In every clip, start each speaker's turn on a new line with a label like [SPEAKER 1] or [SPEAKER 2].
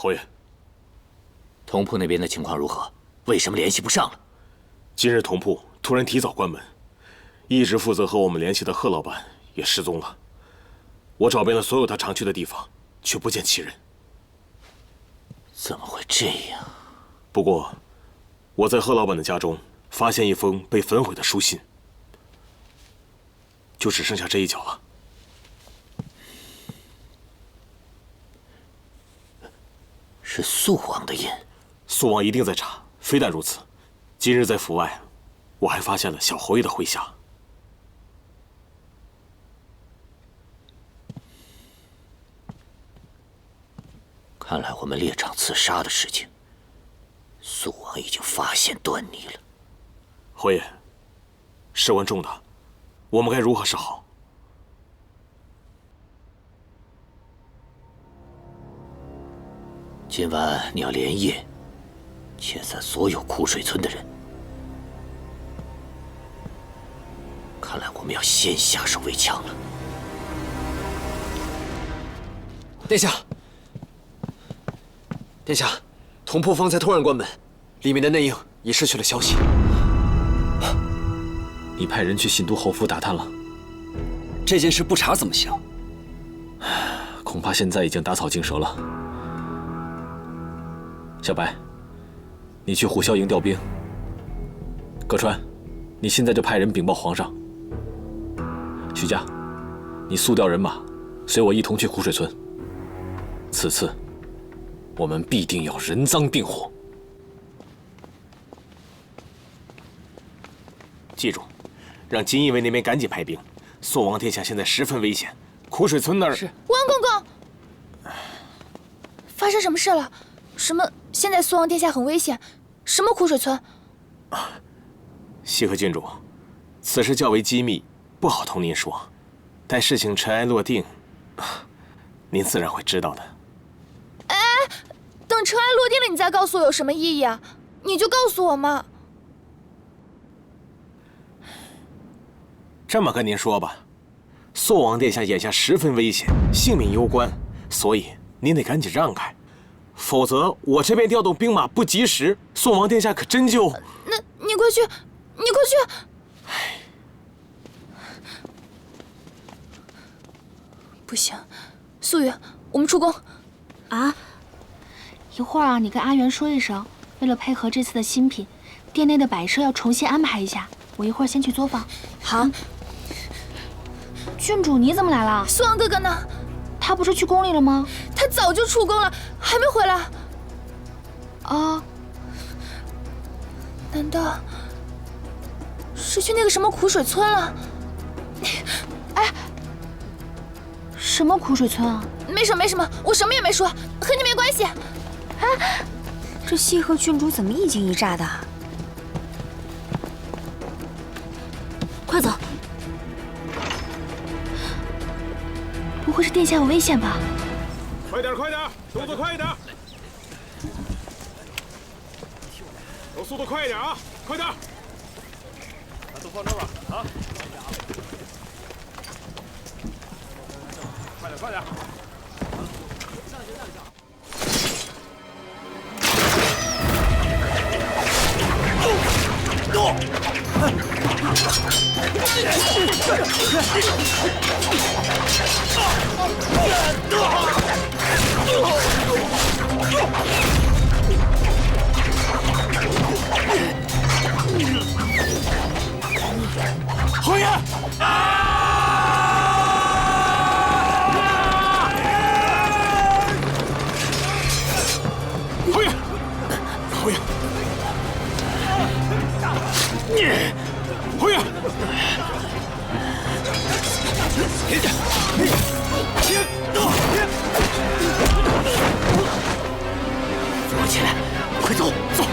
[SPEAKER 1] 侯爷，
[SPEAKER 2] 同铺那边的情况如何？为什么联系不上了？
[SPEAKER 1] 今日同铺突然提早关门，一直负责和我们联系的贺老板也失踪了。我找遍了所有他常去的地方，却不见其人。
[SPEAKER 2] 怎么会这样？
[SPEAKER 1] 不过，我在贺老板的家中发现一封被焚毁的书信，就只剩下这一角了。
[SPEAKER 2] 是肃王的印。
[SPEAKER 1] 肃王一定在查。非但如此，今日在府外，我还发现了小侯爷的麾下。
[SPEAKER 2] 看来我们猎场刺杀的事情，肃王已经发现端倪了。
[SPEAKER 1] 侯爷，事关重大，我们该如何是好？
[SPEAKER 2] 今晚你要连夜遣散所有枯水村的人。看来我们要先下手为强了。
[SPEAKER 3] 殿下，殿下，同铺方才突然关门，里面的内应已失去了消息。
[SPEAKER 4] 你派人去信都侯府打探了？
[SPEAKER 3] 这件事不查怎么行？
[SPEAKER 4] 恐怕现在已经打草惊蛇了。小白，你去虎啸营调兵。葛川，你现在就派人禀报皇上。许家，你速调人马，随我一同去枯水村。此次，我们必定要人赃并获。
[SPEAKER 1] 记住，让锦衣卫那边赶紧派兵。肃王殿下现在十分危险，枯水村那儿……
[SPEAKER 5] 是王公公，发生什么事了？什么？现在肃王殿下很危险？什么枯水村？
[SPEAKER 1] 西河郡主，此事较为机密，不好同您说。待事情尘埃落定，您自然会知道的。
[SPEAKER 5] 哎，等尘埃落定了，你再告诉我有什么意义啊？你就告诉我嘛。
[SPEAKER 1] 这么跟您说吧，肃王殿下眼下十分危险，性命攸关，所以您得赶紧让开，否则我这边调动兵马不及时，肃王殿下可真就……
[SPEAKER 5] 那你快去，你快去！不行，素云，我们出宫。
[SPEAKER 6] 啊！一会儿啊，你跟阿元说一声，为了配合这次的新品，店内的摆设要重新安排一下。我一会儿先去作坊。
[SPEAKER 5] 好。
[SPEAKER 6] 郡主，你怎么来了？
[SPEAKER 5] 肃王哥哥呢？
[SPEAKER 6] 他不是去宫里了吗？
[SPEAKER 5] 他早就出宫了，还没回来。
[SPEAKER 6] 啊？
[SPEAKER 5] 难道是去那个什么枯水村了？
[SPEAKER 6] 哎，什么枯水村啊？
[SPEAKER 5] 没什么，没什么，我什么也没说，和你没关系。
[SPEAKER 7] 哎，这西河郡主怎么一惊一乍的？
[SPEAKER 6] 快走！不会是殿下有危险吧？
[SPEAKER 1] 快点，快点，动作快一点！都速度快一点啊！快点！把都放这吧，啊！快点，快点！侯爷！侯爷！侯爷！侯爷！
[SPEAKER 2] 扶起来，快走，走！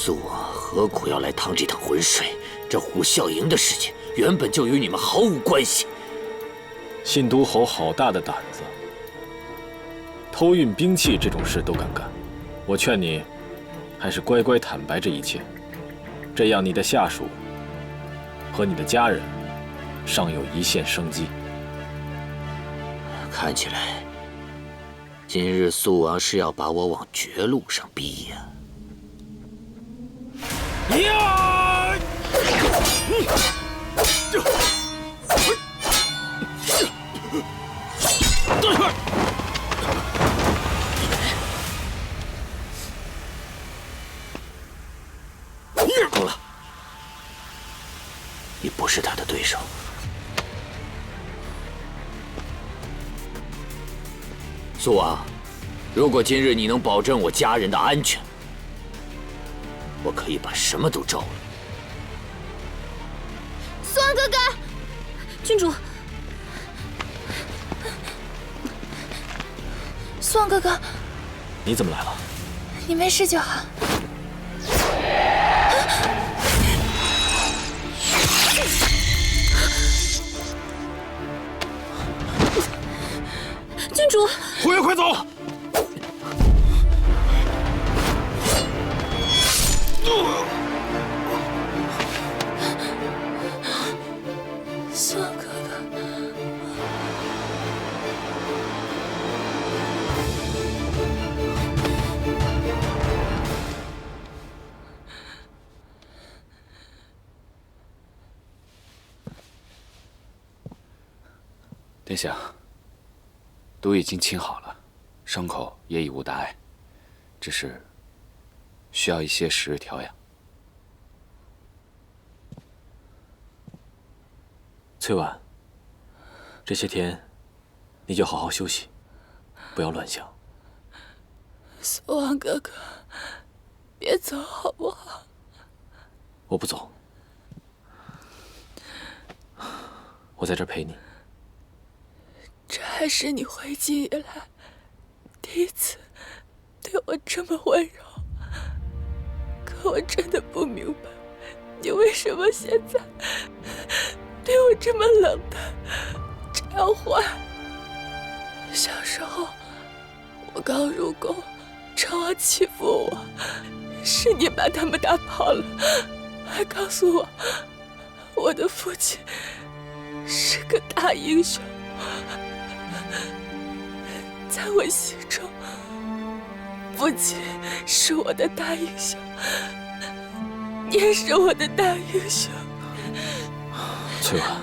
[SPEAKER 2] 苏王何苦要来趟这趟浑水？这虎啸营的事情原本就与你们毫无关系。
[SPEAKER 4] 信都侯好大的胆子，偷运兵器这种事都敢干。我劝你，还是乖乖坦白这一切，这样你的下属和你的家人尚有一线生机。
[SPEAKER 2] 看起来，今日苏王是要把我往绝路上逼呀！够了，你不是他的对手。苏王，如果今日你能保证我家人的安全，我可以把什么都招了。
[SPEAKER 5] 苏王哥哥，
[SPEAKER 7] 郡主，
[SPEAKER 5] 苏王哥哥，
[SPEAKER 4] 你怎么来了？
[SPEAKER 5] 你没事就好。
[SPEAKER 7] 郡主，
[SPEAKER 1] 胡爷，快走！
[SPEAKER 5] 苏王哥哥，
[SPEAKER 8] 殿下，毒已经清好了，伤口也已无大碍，只是需要一些时日调养。
[SPEAKER 4] 翠婉，这些天你就好好休息，不要乱想。
[SPEAKER 5] 苏王哥哥，别走好不好？
[SPEAKER 4] 我不走，我在这儿陪你。
[SPEAKER 5] 这还是你回京以来第一次对我这么温柔，可我真的不明白，你为什么现在对我这么冷淡，这样坏？小时候我刚入宫，赵王欺负我，是你把他们打跑了，还告诉我我的父亲是个大英雄。在我心中，父亲是我的大英雄，你也是我的大英雄。
[SPEAKER 4] 翠婉，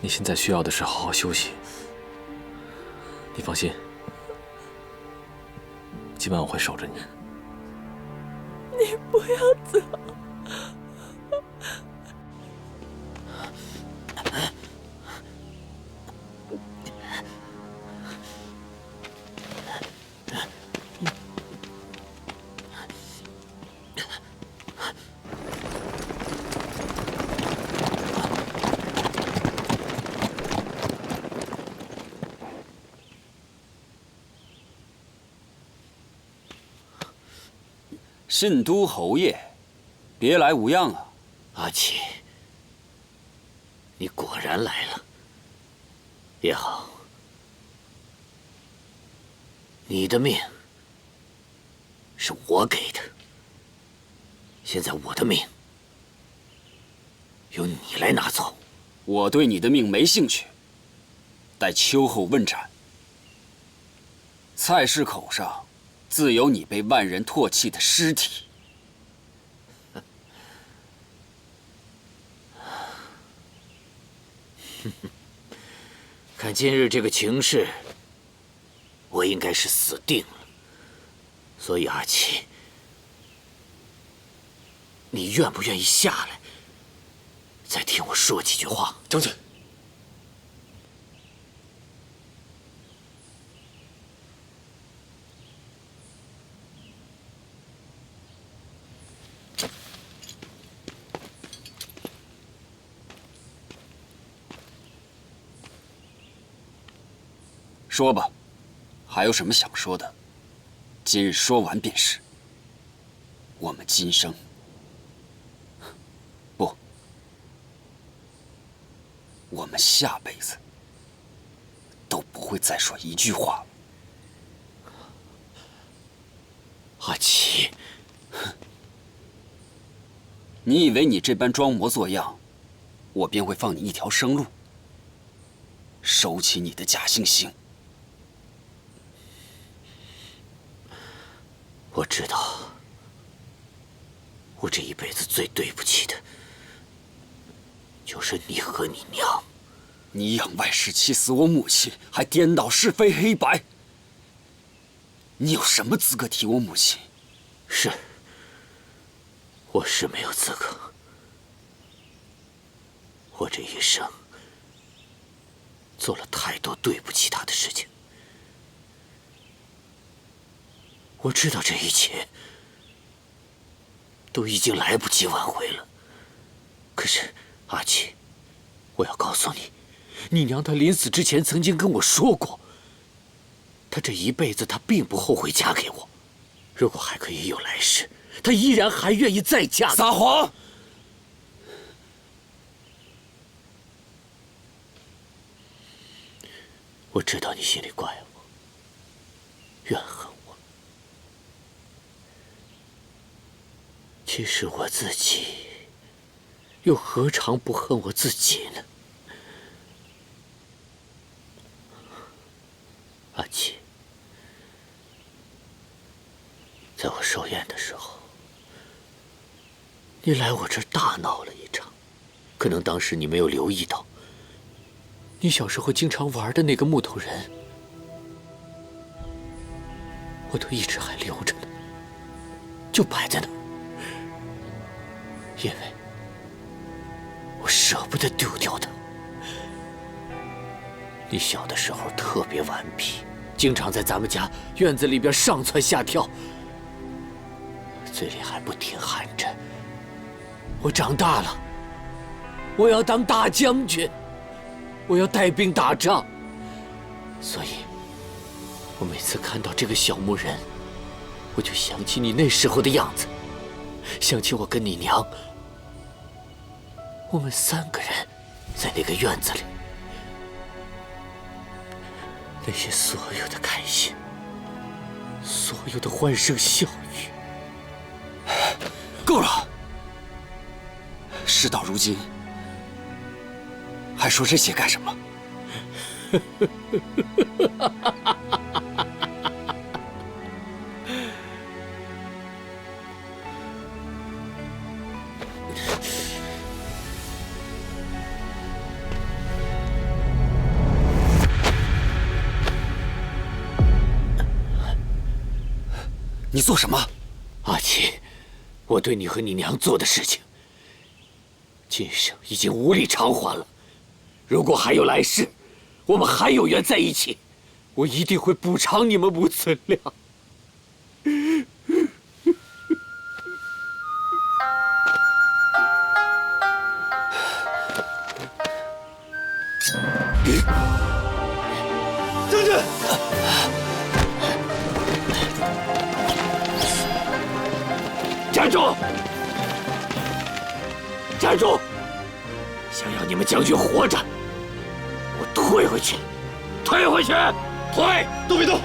[SPEAKER 4] 你现在需要的是好好休息。你放心，今晚我会守着你。
[SPEAKER 5] 你不要走。
[SPEAKER 8] 信都侯爷，别来无恙啊！
[SPEAKER 2] 阿启，你果然来了。也好，你的命是我给的，现在我的命由你来拿走。
[SPEAKER 8] 我对你的命没兴趣，待秋后问斩。菜市口上自有你被万人唾弃的尸体。
[SPEAKER 2] 看今日这个情势，我应该是死定了。所以阿启，你愿不愿意下来，再听我说几句话？
[SPEAKER 3] 将军，
[SPEAKER 8] 说吧，还有什么想说的？今日说完便是。我们今生，不，我们下辈子都不会再说一句话了。
[SPEAKER 2] 阿奇，
[SPEAKER 8] 你以为你这般装模作样，我便会放你一条生路？收起你的假惺惺。
[SPEAKER 2] 我知道，我这一辈子最对不起的，就是你和你娘。
[SPEAKER 8] 你养外室气死我母亲，还颠倒是非黑白。你有什么资格提我母亲？
[SPEAKER 2] 是，我是没有资格。我这一生做了太多对不起她的事情。我知道这一切都已经来不及挽回了。可是，阿奇，我要告诉你，你娘她临死之前曾经跟我说过，她这一辈子她并不后悔嫁给我。如果还可以有来世，她依然还愿意再嫁给我。
[SPEAKER 8] 撒谎！
[SPEAKER 2] 我知道你心里怪我，怨恨我。其实我自己又何尝不恨我自己呢？阿奇，在我寿宴的时候，你来我这儿大闹了一场，可能当时你没有留意到。你小时候经常玩的那个木头人，我都一直还留着呢，就摆在那儿，因为我舍不得丢掉它。你小的时候特别顽皮，经常在咱们家院子里边上蹿下跳，嘴里还不停喊着：“我长大了，我要当大将军。”我要带兵打仗，所以，我每次看到这个小木人，我就想起你那时候的样子，想起我跟你娘，我们3个人在那个院子里，那些所有的开心，所有的欢声笑语。
[SPEAKER 8] 够了！事到如今。还说这些干什么？你做什么？
[SPEAKER 2] 阿奇，我对你和你娘做的事情，今生已经无力偿还了。如果还有来世，我们还有缘在一起，我一定会补偿你们母子俩。
[SPEAKER 3] 将军，
[SPEAKER 2] 站住！站住！想要你们将军活着，我退回去，退回去，退！
[SPEAKER 3] 都别动！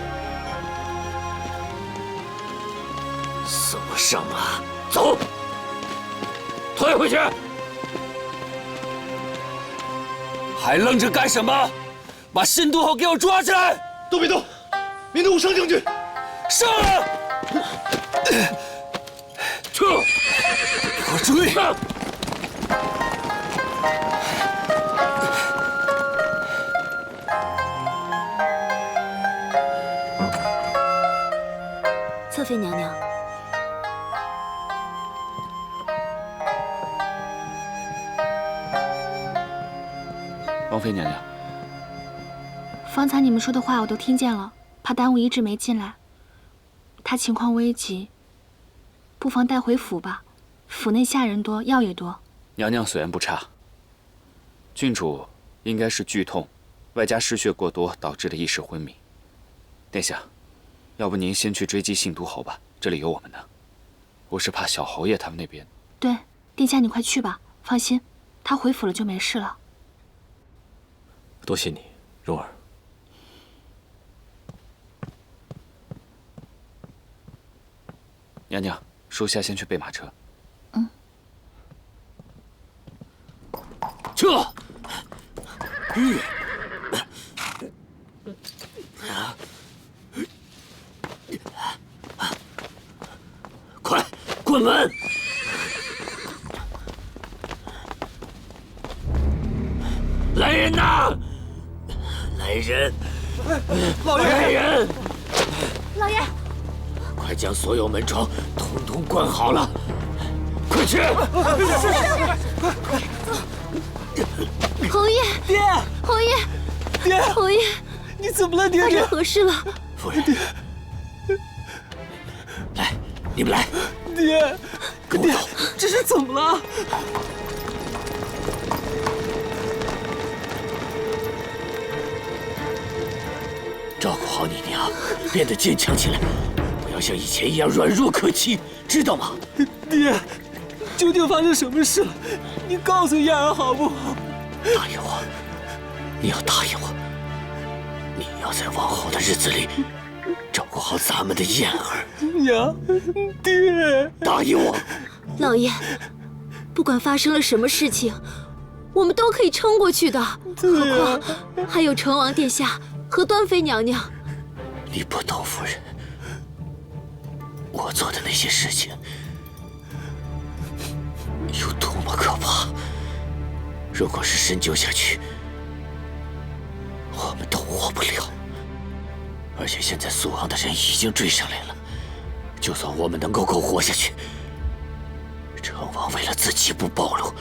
[SPEAKER 2] 送我上马，走！退回去！
[SPEAKER 8] 还愣着干什么？把申都侯给我抓起来！
[SPEAKER 3] 都别动，免得误伤将军。
[SPEAKER 8] 上来！
[SPEAKER 2] 撤！
[SPEAKER 8] 给我追！
[SPEAKER 7] 侧妃娘娘，
[SPEAKER 8] 王妃娘娘，
[SPEAKER 6] 方才你们说的话我都听见了，怕耽误一直没进来。他情况危急，不妨带回府吧，府内下人多，药也多。
[SPEAKER 8] 娘娘所言不差。郡主应该是剧痛，外加失血过多导致的一时昏迷。殿下，要不您先去追击信都侯吧，这里有我们呢。我是怕小侯爷他们那边。
[SPEAKER 6] 对，殿下你快去吧，放心，他回府了就没事了。
[SPEAKER 4] 多谢你，蓉儿。
[SPEAKER 8] 娘娘，属下先去备马车。
[SPEAKER 2] 撤！快关门！来人呐！来人！
[SPEAKER 3] 老爷！
[SPEAKER 2] 来人！
[SPEAKER 7] 老爷，
[SPEAKER 2] 快将所有门窗统统关好了！快去！
[SPEAKER 7] 侯爷，
[SPEAKER 3] 爹，
[SPEAKER 7] 侯爷，
[SPEAKER 3] 爹，
[SPEAKER 7] 侯爷，
[SPEAKER 3] 你怎么了，爹？
[SPEAKER 7] 发生何事了？
[SPEAKER 2] 夫人，来，你们来，
[SPEAKER 3] 爹，
[SPEAKER 2] 跟我走。
[SPEAKER 3] 这是怎么了？
[SPEAKER 2] 照顾好你娘，变得坚强起来，不要像以前一样软弱可欺，知道吗？
[SPEAKER 3] 爹，究竟发生什么事了？你告诉燕儿好不好？
[SPEAKER 2] 答应我，你要答应我，你要在往后的日子里照顾好咱们的燕儿。
[SPEAKER 3] 娘，爹，
[SPEAKER 2] 答应我。
[SPEAKER 7] 老爷，不管发生了什么事情，我们都可以撑过去的。何况还有成王殿下和端妃娘娘。
[SPEAKER 2] 你不懂，夫人，我做的那些事情有多么可怕。如果是深究下去，我们都活不了。而且现在苏王的人已经追上来了，就算我们能够活下去，成王为了自己不暴露，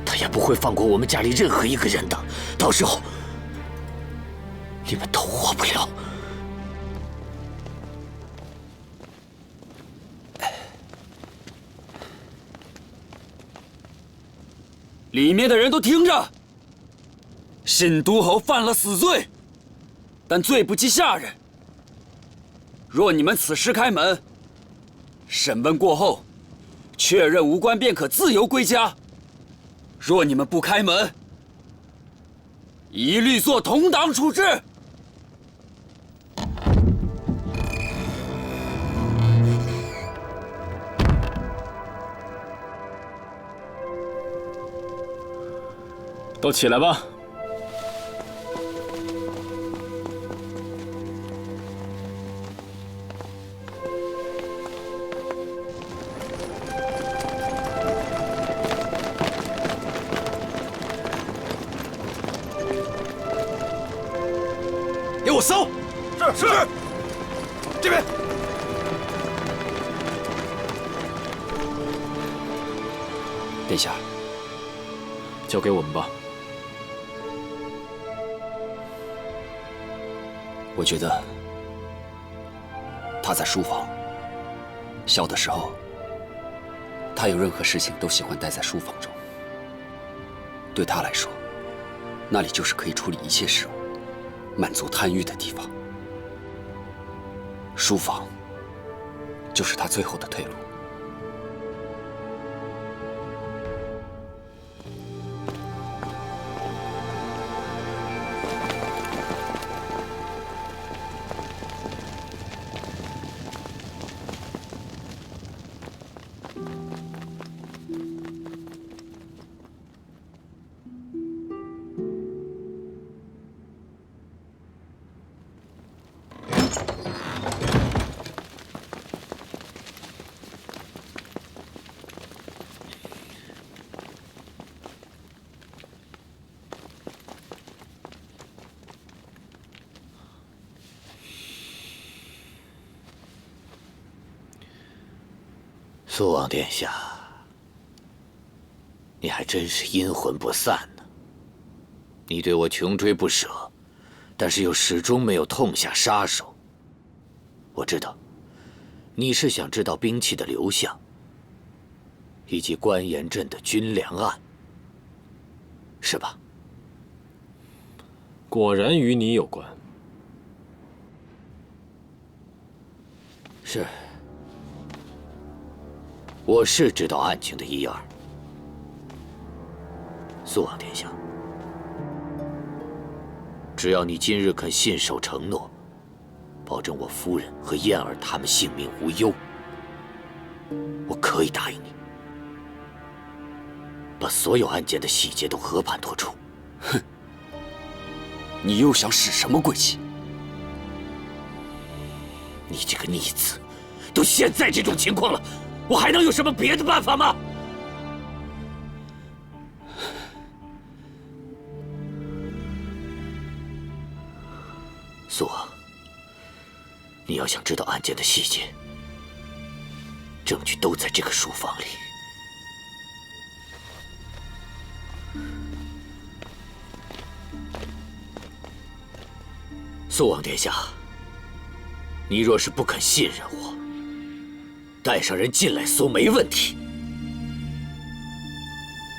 [SPEAKER 2] 他也不会放过我们家里任何一个人的。到时候，你们都活不了。
[SPEAKER 9] 里面的人都听着，信都侯犯了死罪，但罪不及下人。若你们此时开门，审问过后，确认无关，便可自由归家；若你们不开门，一律做同党处置。
[SPEAKER 4] 都起来吧。
[SPEAKER 3] 给我搜！是。这边。
[SPEAKER 8] 殿下，
[SPEAKER 4] 交给我们吧。
[SPEAKER 9] 我觉得他在书房。小的时候，他有任何事情都喜欢待在书房中。对他来说，那里就是可以处理一切事务、满足贪欲的地方。书房就是他最后的退路。
[SPEAKER 2] 苏王殿下，你还真是阴魂不散呢。你对我穷追不舍，但是又始终没有痛下杀手。我知道，你是想知道兵器的流向，以及关岩镇的军粮案，是吧？
[SPEAKER 4] 果然与你有关。
[SPEAKER 2] 是，我是知道案情的一二。苏王殿下，只要你今日肯信守承诺，保证我夫人和燕儿他们性命无忧，我可以答应你，把所有案件的细节都和盘托出。
[SPEAKER 9] 哼，你又想使什么诡计？
[SPEAKER 2] 你这个逆子，都现在这种情况了，我还能有什么别的办法吗？苏王，你要想知道案件的细节，证据都在这个书房里。苏王殿下，你若是不肯信任我，带上人进来搜没问题。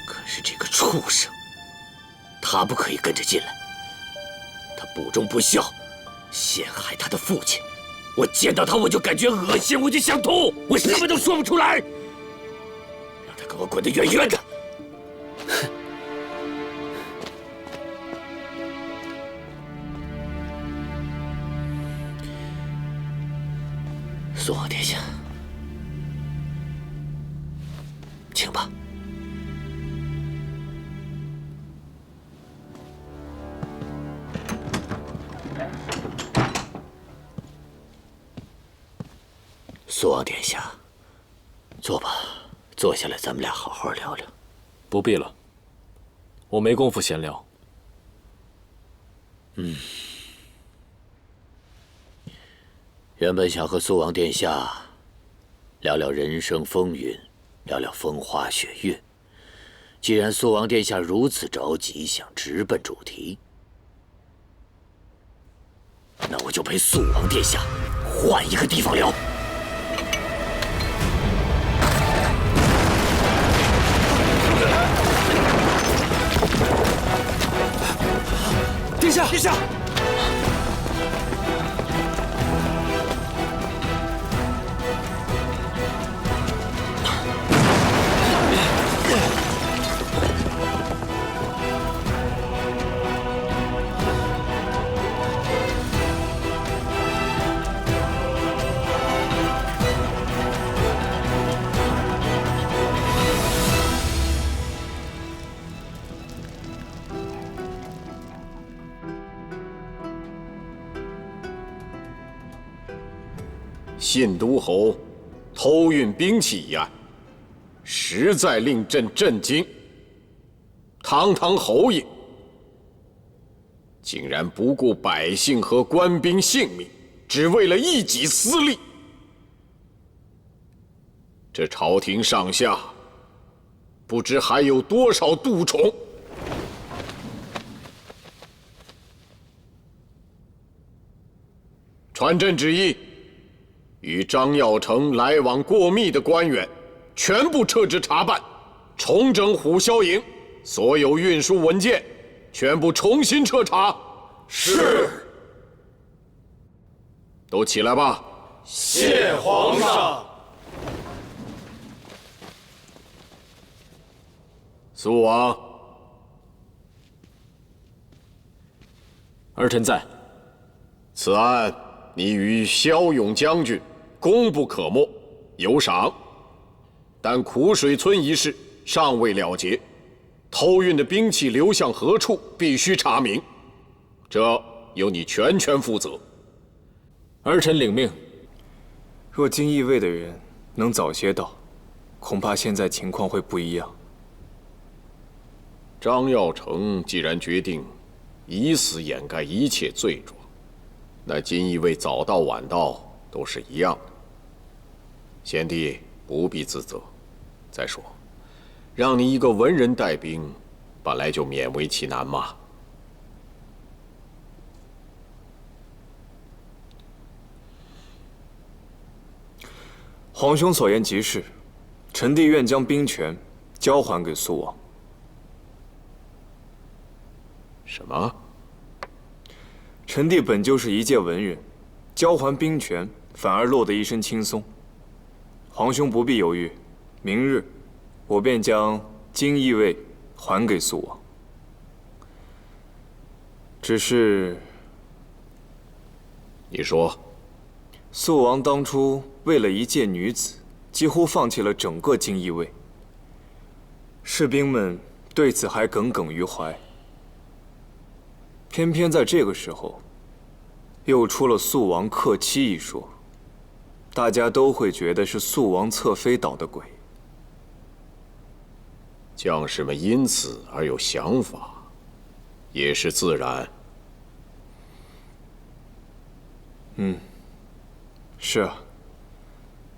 [SPEAKER 2] 可是这个畜生，他不可以跟着进来。他不忠不孝，陷害他的父亲。我见到他我就感觉恶心，我就想吐，我什么都说不出来。让他给我滚得远远的！哼！苏王殿下，请吧。苏王殿下，坐吧，坐下来，咱们俩好好聊聊。
[SPEAKER 4] 不必了，我没工夫闲聊。
[SPEAKER 2] 原本想和苏王殿下聊聊人生风云，聊聊风花雪月。既然苏王殿下如此着急，想直奔主题，那我就陪苏王殿下换一个地方聊。
[SPEAKER 3] 殿下，殿下！
[SPEAKER 10] 信都侯偷运兵器一案，实在令朕震惊。堂堂侯爷，竟然不顾百姓和官兵性命，只为了一己私利。这朝廷上下，不知还有多少蠹虫。传朕旨意，与张耀成来往过密的官员，全部撤职查办，重整虎啸营所有运输文件，全部重新彻查。是。都起来吧。
[SPEAKER 11] 谢皇上。
[SPEAKER 10] 苏王，
[SPEAKER 4] 儿臣在。
[SPEAKER 10] 此案你与骁勇将军功不可没，有赏。但苦水村一事尚未了结，偷运的兵器流向何处，必须查明，这由你全权负责。
[SPEAKER 4] 儿臣领命。
[SPEAKER 12] 若金翼卫的人能早些到，恐怕现在情况会不一样。
[SPEAKER 10] 张耀成既然决定以死掩盖一切罪状，那金翼卫早到晚到都是一样的。贤弟不必自责。再说，让你一个文人带兵，本来就勉为其难嘛。
[SPEAKER 12] 皇兄所言极是，臣弟愿将兵权交还给苏王。
[SPEAKER 10] 什么？
[SPEAKER 12] 臣弟本就是一介文人，交还兵权反而落得一身轻松。皇兄不必犹豫，明日我便将金翼卫还给肃王。只是，
[SPEAKER 10] 你说，
[SPEAKER 12] 肃王当初为了一介女子，几乎放弃了整个金翼卫。士兵们对此还耿耿于怀。偏偏在这个时候，又出了肃王克妻一说，大家都会觉得是肃王侧妃捣的鬼。
[SPEAKER 10] 将士们因此而有想法，也是自然。
[SPEAKER 12] 是啊，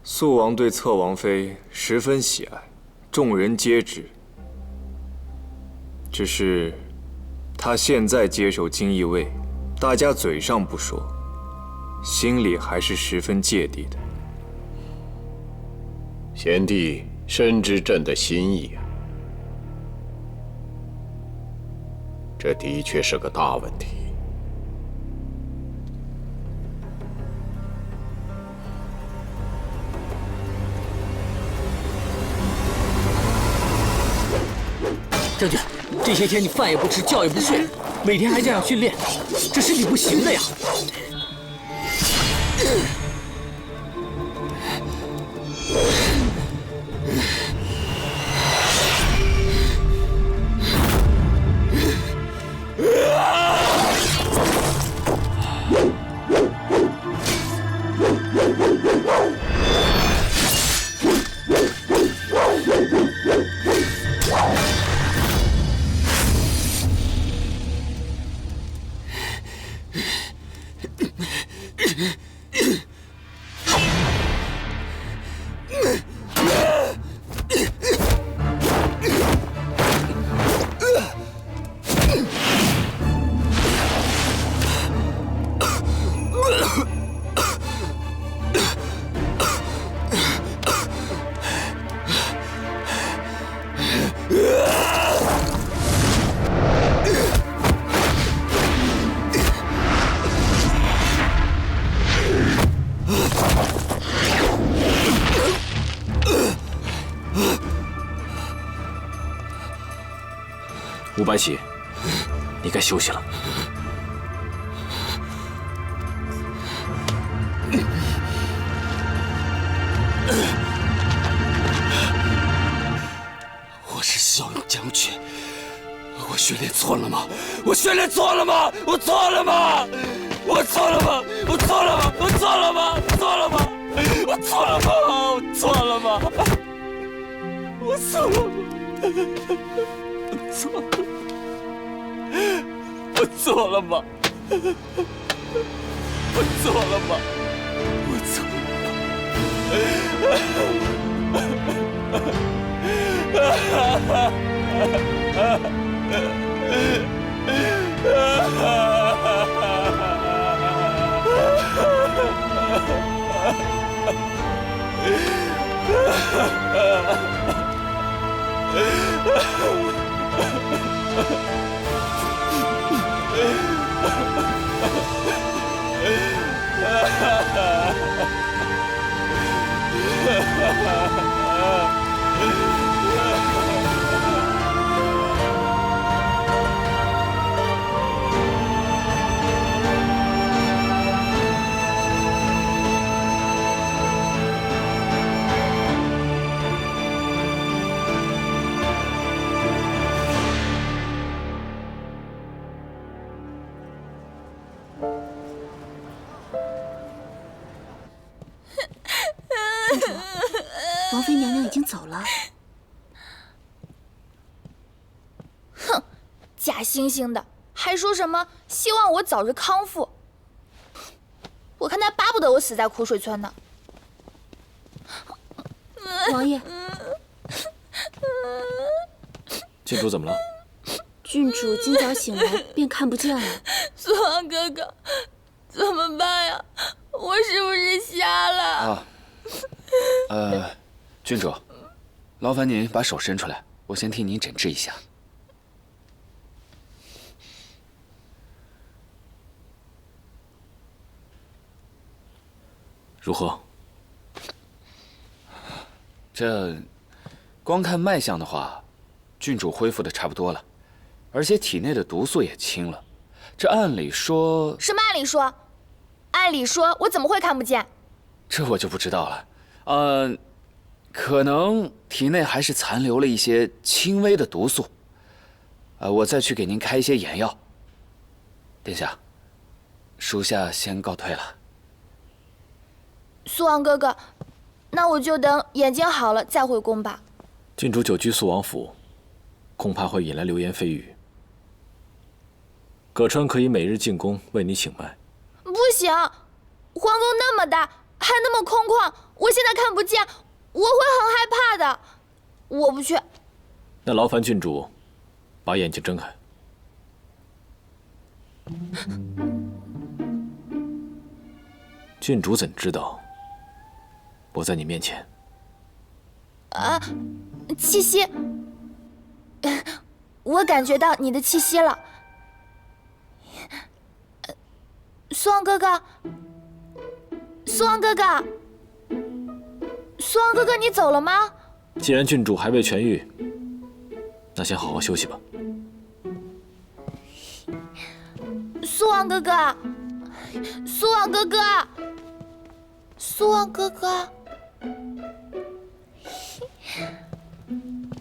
[SPEAKER 12] 肃王对侧王妃十分喜爱，众人皆知。只是，他现在接手金翼卫，大家嘴上不说，心里还是十分芥蒂的。
[SPEAKER 10] 贤弟深知朕的心意啊，这的确是个大问题。
[SPEAKER 2] 将军，这些天你饭也不吃，觉也不睡，每天还这样训练，这身体不行的呀。
[SPEAKER 4] 吴白起，你该休息了。
[SPEAKER 9] 我是骁勇将军，我训练错了吗？我训练错了吗？我错了吗？我错了吗？我错了吗？我错了吗？错了吗？我错了吗？我错了吗？我错了吗？我错了吗？我错了吗？我错了
[SPEAKER 6] 王妃娘娘已经走了。
[SPEAKER 13] 哼，假惺惺的，还说什么希望我早日康复。我看他巴不得我死在苦水村呢。
[SPEAKER 6] 王爷，
[SPEAKER 4] 郡主怎么了？
[SPEAKER 6] 郡主今早醒来便看不见了。
[SPEAKER 5] 苏王哥哥，怎么办呀？我是不是瞎了？
[SPEAKER 8] 郡主，劳烦您把手伸出来，我先替您诊治一下。
[SPEAKER 4] 如何？
[SPEAKER 8] 这光看脉象的话，郡主恢复的差不多了，而且体内的毒素也清了。这按理说……
[SPEAKER 13] 什么按理说？按理说我怎么会看不见？
[SPEAKER 8] 这我就不知道了。可能体内还是残留了一些轻微的毒素。我再去给您开一些眼药。殿下，属下先告退了。
[SPEAKER 13] 苏王哥哥，那我就等眼睛好了再回宫吧。
[SPEAKER 4] 郡主久居肃王府，恐怕会引来流言蜚语。葛川可以每日进宫为你请脉。
[SPEAKER 13] 不行，皇宫那么大，还那么空旷，我现在看不见，我会很害怕的。我不去。
[SPEAKER 4] 那劳烦郡主把眼睛睁开。郡主怎知道我在你面前？
[SPEAKER 13] 气息，我感觉到你的气息了。苏王哥哥，苏王哥哥，苏王哥哥，你走了吗？
[SPEAKER 4] 既然郡主还未痊愈，那先好好休息吧。
[SPEAKER 13] 苏王哥哥，苏王哥哥，苏王哥哥，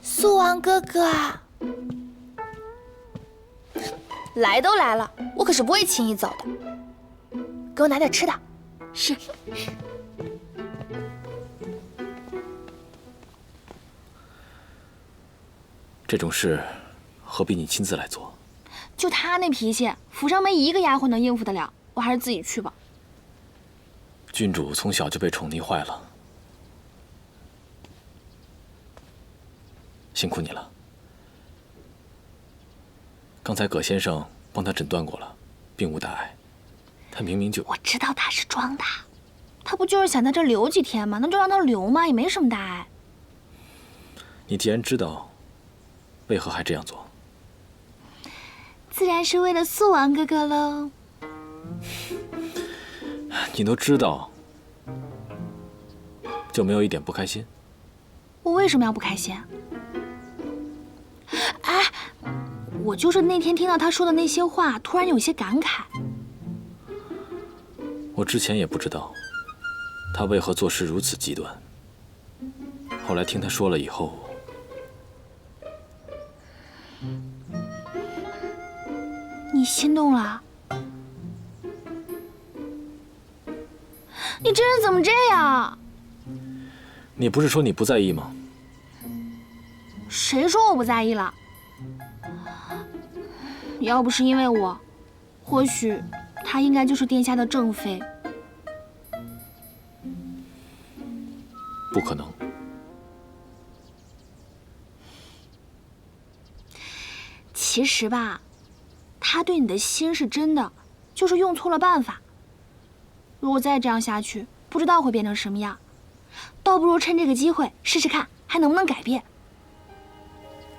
[SPEAKER 13] 苏王哥哥，来都来了，我可是不会轻易走的。给我拿点吃的。
[SPEAKER 6] 是。
[SPEAKER 4] 这种事何必你亲自来做？
[SPEAKER 6] 就他那脾气，府上没一个丫鬟能应付得了，我还是自己去吧。
[SPEAKER 4] 郡主从小就被宠溺坏了，辛苦你了。刚才葛先生帮他诊断过了，并无大碍。他明明就……
[SPEAKER 6] 我知道他是装的，他不就是想在这留几天吗？那就让他留嘛，也没什么大碍。
[SPEAKER 4] 你既然知道，为何还这样做？
[SPEAKER 6] 自然是为了肃王哥哥喽。
[SPEAKER 4] 你都知道，就没有一点不开心？
[SPEAKER 6] 我为什么要不开心？哎，我就是那天听到他说的那些话，突然有些感慨。
[SPEAKER 4] 我之前也不知道，他为何做事如此极端。后来听他说了以后，
[SPEAKER 6] 你心动了？你这人怎么这样？
[SPEAKER 4] 你不是说你不在意吗？
[SPEAKER 6] 谁说我不在意了？要不是因为我，或许她应该就是殿下的正妃。
[SPEAKER 4] 不可能。
[SPEAKER 6] 其实吧，他对你的心是真的，就是用错了办法。如果再这样下去，不知道会变成什么样。倒不如趁这个机会试试看，还能不能改变。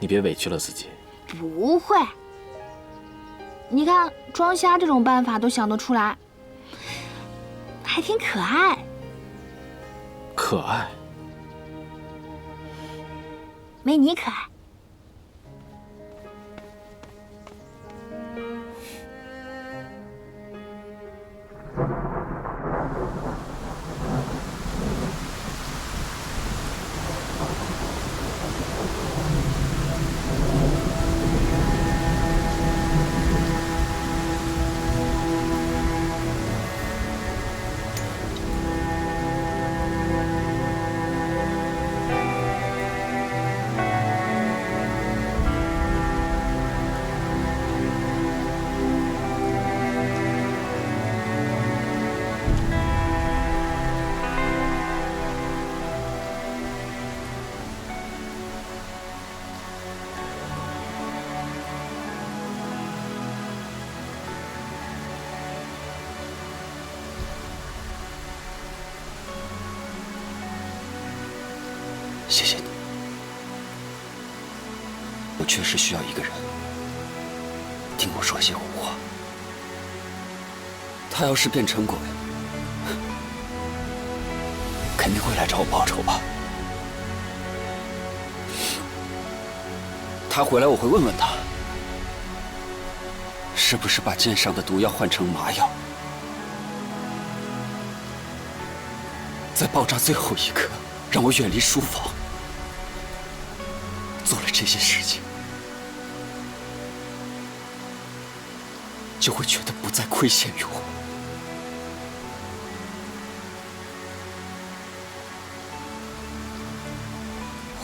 [SPEAKER 4] 你别委屈了自己。
[SPEAKER 6] 不会。你看，装瞎这种办法都想得出来，还挺可爱。
[SPEAKER 4] 可爱？
[SPEAKER 6] 没你可爱。
[SPEAKER 14] 谢谢你，我确实需要一个人听我说些胡话。
[SPEAKER 9] 他要是变成鬼，
[SPEAKER 14] 肯定会来找我报仇吧？他回来，我会问问他，是不是把剑上的毒药换成麻药，在爆炸最后一刻让我远离书房，做了这些事情，就会觉得不再亏欠于我。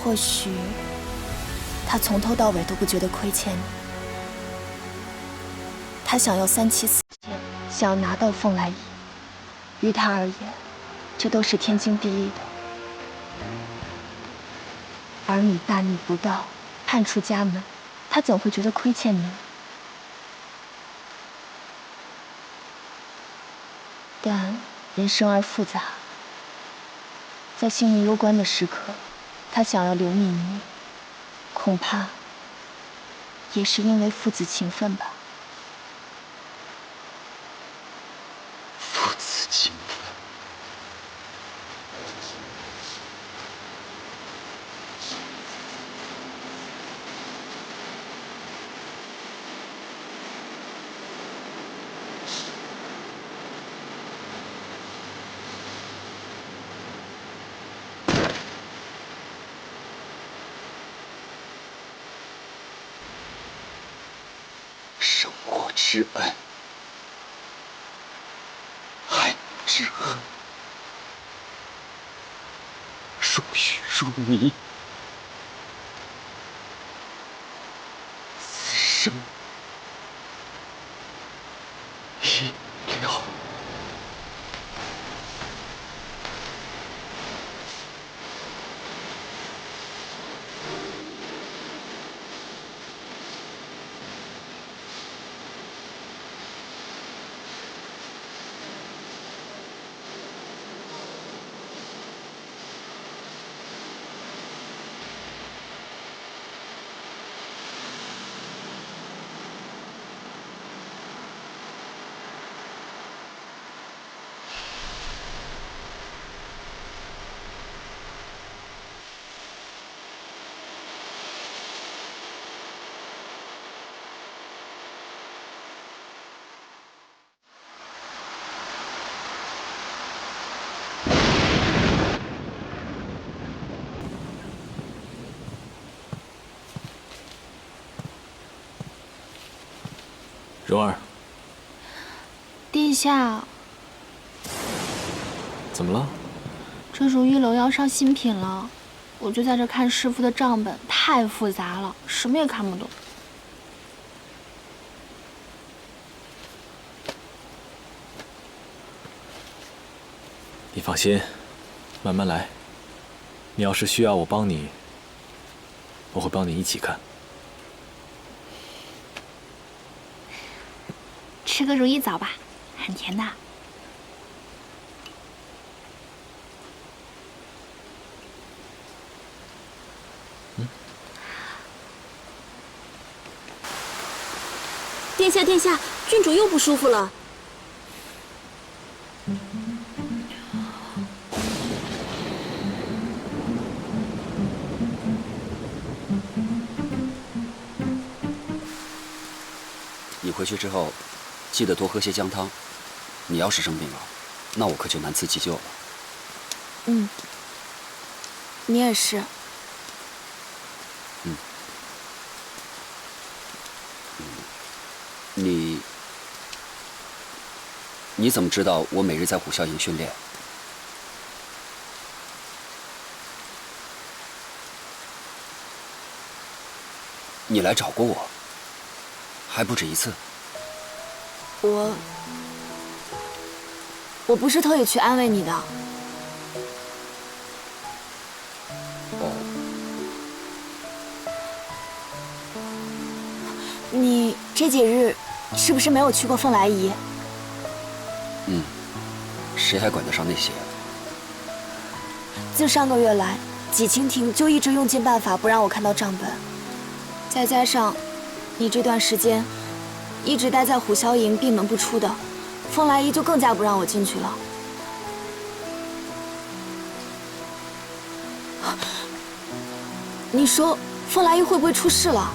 [SPEAKER 13] 或许他从头到尾都不觉得亏欠你。他想要3妻4妾，想要拿到凤来仪，于他而言，这都是天经地义的。而你大逆不道，叛出家门，他怎会觉得亏欠你？但人生而复杂，在性命攸关的时刻，他想要留你一命，恐怕也是因为父子情分吧。
[SPEAKER 14] 父子情分。生我之恩，害之恨，如许如泥。此生已了。
[SPEAKER 4] 蓉儿，
[SPEAKER 6] 殿下，
[SPEAKER 4] 怎么了？
[SPEAKER 6] 这如意楼要上新品了，我就在这看师傅的账本，太复杂了，什么也看不懂。
[SPEAKER 4] 你放心，慢慢来。你要是需要我帮你，我会帮你一起看。
[SPEAKER 6] 吃个如意枣吧，很甜的。
[SPEAKER 7] 殿下，殿下，郡主又不舒服了。
[SPEAKER 14] 你回去之后，记得多喝些姜汤。你要是生病了，那我可就难辞其咎了。
[SPEAKER 13] 嗯，你也是。
[SPEAKER 14] 你怎么知道我每日在虎啸营训练？你来找过我，还不止一次。
[SPEAKER 13] 我不是特意去安慰你的。你这几日是不是没有去过凤来仪？
[SPEAKER 14] 谁还管得上那些？
[SPEAKER 13] 自上个月来，纪清廷就一直用尽办法不让我看到账本，再加上你这段时间一直待在虎啸营闭门不出的，凤来仪就更加不让我进去了。
[SPEAKER 7] 你说风来玉会不会出事了？